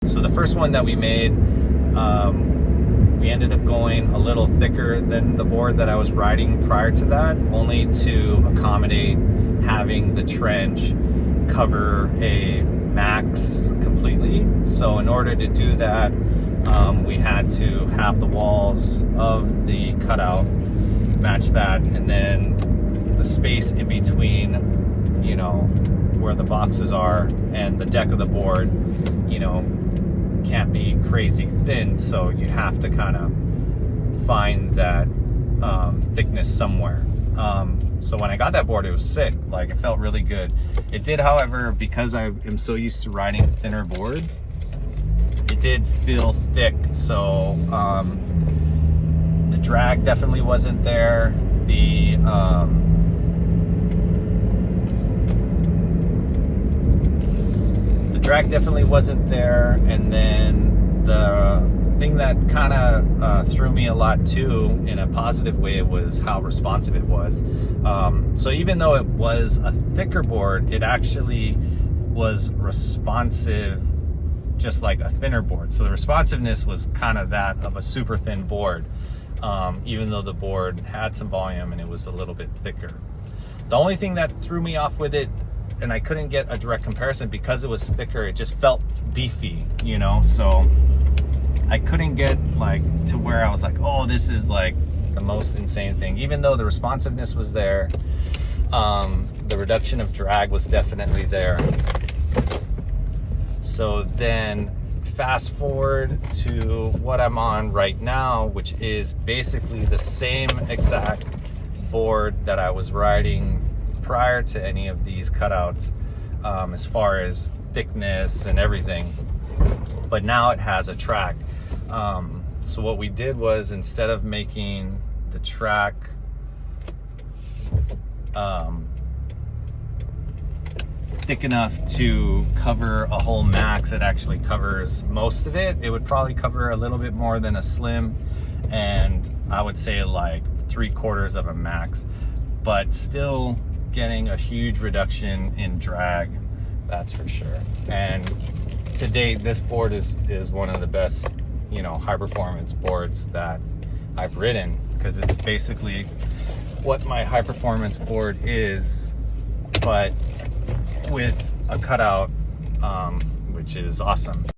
So the first one that we made, we ended up going a little thicker than the board that I was riding prior to that, only to accommodate having the trench cover a max completely. So in order to do that, we had to have the walls of the cutout match that, and then the space in between, you know, where the boxes are and the deck of the board, you know, can't be crazy thin, so you have to kind of find that thickness somewhere. So when I got that board, it was sick. Like, it felt really good. It did, however, because I am so used to riding thinner boards, it did feel thick. So the drag definitely wasn't there. The drag definitely wasn't there. And then the thing that kind of threw me a lot too, in a positive way, was how responsive it was. So even though it was a thicker board, it actually was responsive just like a thinner board. So the responsiveness was kind of that of a super thin board, even though the board had some volume and it was a little bit thicker. The only thing that threw me off with it, and I couldn't get a direct comparison because it was thicker, it just felt beefy, you know? So I couldn't get like to where I was like, oh, this is like the most insane thing. Even though the responsiveness was there, the reduction of drag was definitely there. So then fast forward to what I'm on right now, which is basically the same exact board that I was riding prior to any of these cutouts, as far as thickness and everything, but now it has a track. So what we did was, instead of making the track thick enough to cover a whole max, it actually covers most of it. It would probably cover a little bit more than a slim, and I would say like 3/4 of a max, but still getting a huge reduction in drag, that's for sure. And to date, this board is one of the best, you know, high performance boards that I've ridden, because it's basically what my high performance board is, but with a cutout, which is awesome.